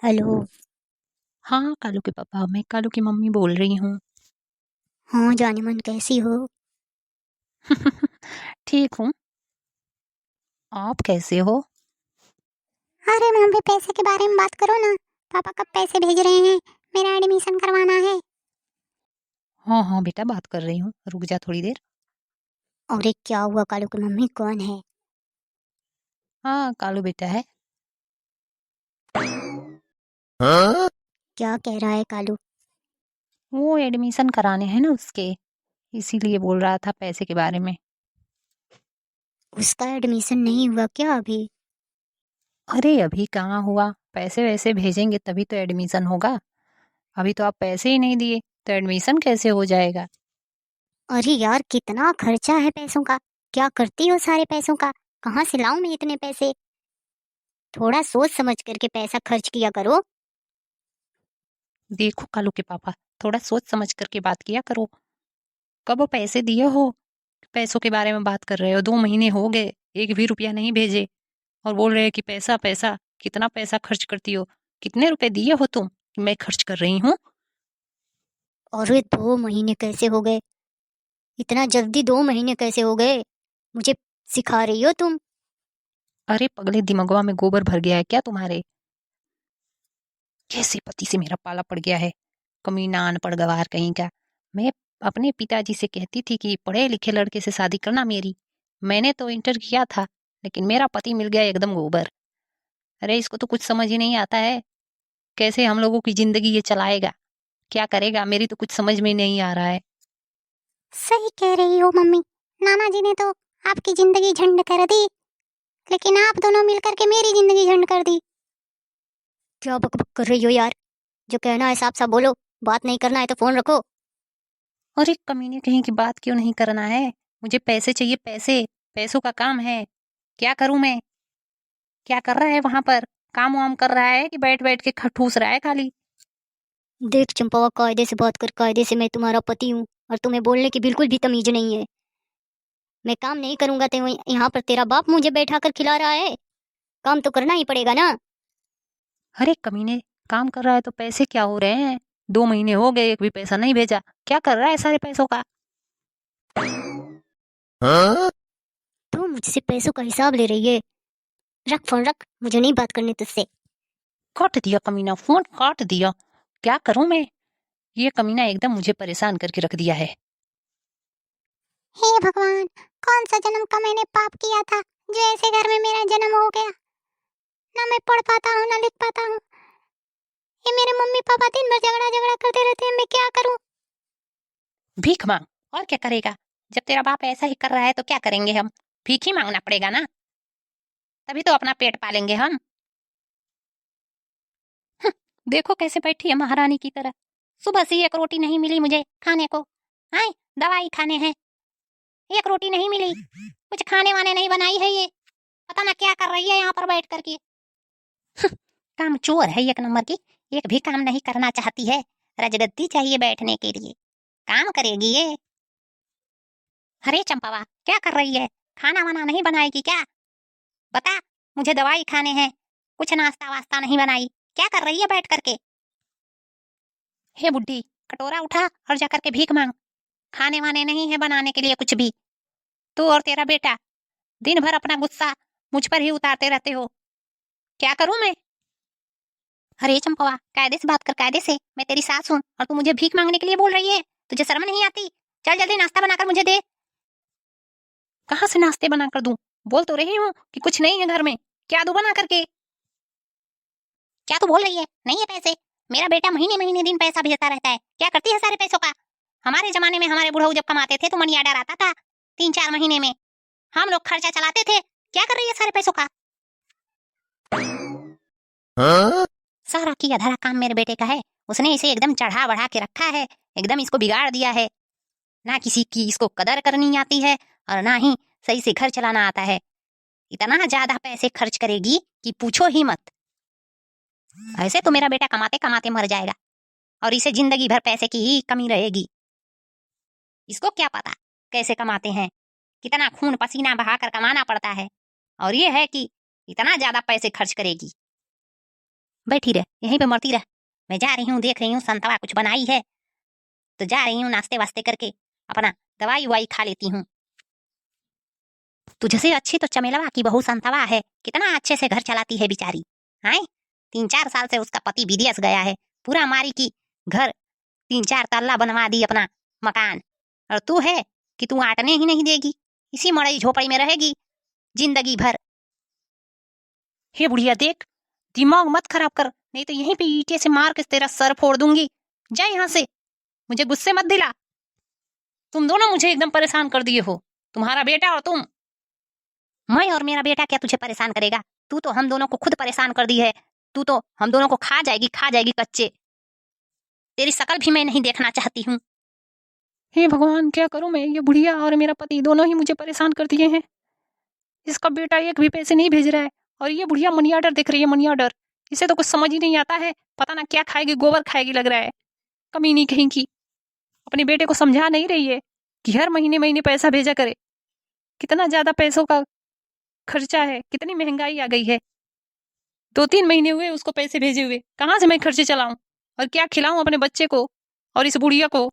Hello. हाँ, कालू के पापा, मैं कालू की मम्मी बोल रही हूँ। हाँ जाने मन, कैसी हो? ठीक हूँ। आप कैसे हो? अरे मम्मी, पैसे के बारे में बात करो ना। पापा कब पैसे भेज रहे हैं? मेरा एडमिशन करवाना है। हाँ हाँ बेटा, बात कर रही हूँ, रुक जा थोड़ी देर। अरे क्या हुआ कालू की मम्मी, कौन है? हाँ, कालू बेटा है। क्या कह रहा है कालू? वो एडमिशन कराने हैं ना उसके, इसीलिए बोल रहा था पैसे के बारे में। उसका एडमिशन नहीं हुआ क्या अभी? अरे अभी कहाँ हुआ, पैसे वैसे भेजेंगे तभी तो एडमिशन होगा। अभी तो आप पैसे ही नहीं दिए तो एडमिशन कैसे हो जाएगा? अरे यार, कितना खर्चा है पैसों का। क्या करती हो सारे पैसों का? कहाँ से लाऊं मैं इतने पैसे? थोड़ा सोच समझ करके पैसा खर्च किया करो। देखो कालू के पापा, थोड़ा सोच समझ करके बात किया करो। कब वो पैसे दिए हो? पैसों के बारे में बात कर रहे हो? 2 महीने हो गए, एक भी रुपया नहीं भेजे और बोल रहे हैं कि पैसा पैसा। कितना पैसा खर्च करती हो? कितने रुपए दिए हो तुम कि मैं खर्च कर रही हूँ? अरे 2 महीने कैसे हो गए? इतना जल्दी 2 महीने कैसे हो गए? मुझे सिखा रही हो तुम? अरे पगले, दिमागवा में गोबर भर गया है क्या तुम्हारे? कैसे पति से मेरा पाला पड़ गया है। कमीना अनपढ़ गवार कहीं का। मैं अपने पिताजी से कहती थी कि पढ़े लिखे लड़के से शादी करना मेरी। मैंने तो इंटर किया था, लेकिन मेरा पति मिल गया एकदम गोबर। अरे इसको तो कुछ समझ ही नहीं आता है। कैसे हम लोगों की जिंदगी ये चलाएगा? क्या करेगा? मेरी तो कुछ समझ में नहीं आ रहा है। सही कह रही हो मम्मी। नाना जी ने तो आपकी जिंदगी झंड कर दी, लेकिन आप दोनों मिलकर के मेरी जिंदगी झंड कर दी। क्या बकबक कर रही हो यार? जो कहना है साफ साफ बोलो। बात नहीं करना है तो फोन रखो। अरे कमीने कहीं की बात क्यों नहीं करना है? मुझे पैसे चाहिए, पैसे। पैसों का काम है। क्या करूं मैं? क्या कर रहा है वहां पर? काम वाम कर रहा है कि बैठ बैठ के ठूस रहा है खाली? देख चंपावा, कायदे से बात कर, कायदे से। मैं तुम्हारा पति हूँ और तुम्हें बोलने की बिल्कुल भी तमीज नहीं है। मैं काम नहीं करूंगा तो यहाँ पर तेरा बाप मुझे बैठा कर खिला रहा है। काम तो करना ही पड़ेगा ना। अरे कमीने, काम कर रहा है तो पैसे क्या हो रहे हैं? 2 महीने हो गए, एक भी पैसा नहीं भेजा। क्या कर रहा है सारे पैसों का? तू मुझसे पैसों का हिसाब ले रही है? रख फोन रख, मुझे नहीं बात करनी तुझसे। काट दिया कमीना, फोन काट दिया। क्या करूं मैं? ये कमीना एकदम मुझे परेशान करके रख दिया है। हे भगवान, कौन सा जन्म का मैंने पाप किया था जो ऐसे घर में मेरा जन्म हो गया? ना मैं पढ़ पाता हूँ ना लिख पाता हूँ। ये मेरे मम्मी पापा दिन भर झगड़ा झगड़ा करते रहते हैं, मैं क्या करूँ? भीख मांग। और क्या करेगा? जब तेरा बाप ऐसा ही कर रहा है तो क्या करेंगे हम? भीख ही मांगना पड़ेगा ना। तभी तो अपना पेट पालेंगे हम। देखो कैसे बैठी है महारानी की तरह। सुबह से एक रोटी नहीं मिली मुझे खाने को। हाय, दवाई खाने हैं, एक रोटी नहीं मिली। कुछ खाने वाने नहीं बनाई है ये। पता ना क्या कर रही है यहाँ पर बैठ करके। काम चोर है एक नंबर की। एक भी काम नहीं करना चाहती है। रजगद्दी चाहिए बैठने के लिए। काम करेगी ये? अरे चंपावा, क्या कर रही है? खाना वाना नहीं बनाएगी क्या? बता। मुझे दवाई खाने हैं। कुछ नाश्ता वास्ता नहीं बनाई। क्या कर रही है बैठ करके? हे बुड्ढी, कटोरा उठा और जाकर के भीख मांग। खाने वाने नहीं है बनाने के लिए कुछ भी। तू और तेरा बेटा दिन भर अपना गुस्सा मुझ पर ही उतारते रहते हो। क्या करूं मैं? अरे चंपवा, कायदे से बात कर, कायदे से। मैं तेरी सास हूँ और तू मुझे भीख मांगने के लिए बोल रही है? तुझे शर्म नहीं आती? चल जल्दी नाश्ता बनाकर मुझे दे। कहाँ से नाश्ते बनाकर दूं? बोल तो रही हूँ कि कुछ नहीं है घर में। क्या दूं बना करके? क्या तू बोल रही है नहीं है पैसे? मेरा बेटा महीने महीने दिन पैसा भेजता रहता है। क्या करती है सारे पैसों का? हमारे जमाने में हमारे बुढ़ऊ जब कमाते थे तो मनी ऑर्डर आता था 3-4 महीने में। हम लोग खर्चा चलाते थे। क्या कर रही है सारे पैसों का? सारा किया धरा काम मेरे बेटे का है। उसने इसे एकदम चढ़ा बढ़ा के रखा है। एकदम इसको बिगाड़ दिया है। ना किसी की इसको कदर करनी आती है और ना ही सही से घर चलाना आता है। इतना ज्यादा पैसे खर्च करेगी कि पूछो ही मत। ऐसे तो मेरा बेटा कमाते कमाते मर जाएगा और इसे जिंदगी भर पैसे की ही कमी रहेगी। इसको क्या पता कैसे कमाते हैं, कितना खून पसीना बहाकर कमाना पड़ता है। और ये है कि इतना ज्यादा पैसे खर्च करेगी। बैठी रह, यहीं पे मरती रह। मैं जा रही हूँ, देख रही हूँ संतवा कुछ बनाई है तो जा रही हूँ नाश्ते वास्ते करके अपना दवाई वाई खा लेती हूँ। तुझसे अच्छी तो चमेलवा की बहू संतवा है, कितना अच्छे से घर चलाती है बेचारी। हैं 3-4 साल से उसका पति विदेश गया है, पूरा मारी की घर 3-4 तल्ला बनवा दी अपना मकान, और तू है कि तू आटने ही नहीं देगी, इसी मड़ई झोपड़ी में रहेगी जिंदगी भर। हे बुढ़िया देख, दिमाग मत खराब कर, नहीं तो यहीं पे ईंटे से मार के तेरा सर फोड़ दूंगी। जा यहाँ से, मुझे गुस्से मत दिला। तुम दोनों मुझे एकदम परेशान कर दिए हो, तुम्हारा बेटा और तुम। मैं और मेरा बेटा क्या तुझे परेशान करेगा? तू तो हम दोनों को खुद परेशान कर दी है। तू तो हम दोनों को खा जाएगी कच्चे। तेरी शकल भी मैं नहीं देखना चाहती हूँ। हे भगवान, क्या करूं मैं? ये बुढ़िया और मेरा पति दोनों ही मुझे परेशान कर दिए हैं। इसका बेटा एक भी पैसे नहीं भेज रहा है, और ये बुढ़िया मनी ऑर्डर देख रही है, मनी ऑर्डर। इसे तो कुछ समझ ही नहीं आता है, पता ना क्या खाएगी, गोबर खाएगी लग रहा है, कमीनी कहीं की। अपने बेटे को समझा नहीं रही है कि हर महीने महीने पैसा भेजा करे। कितना ज्यादा पैसों का खर्चा है, कितनी महंगाई आ गई है। 2-3 महीने हुए उसको पैसे भेजे हुए, कहाँ से मैं खर्चे चलाऊं और क्या खिलाऊं अपने बच्चे को और इस बुढ़िया को।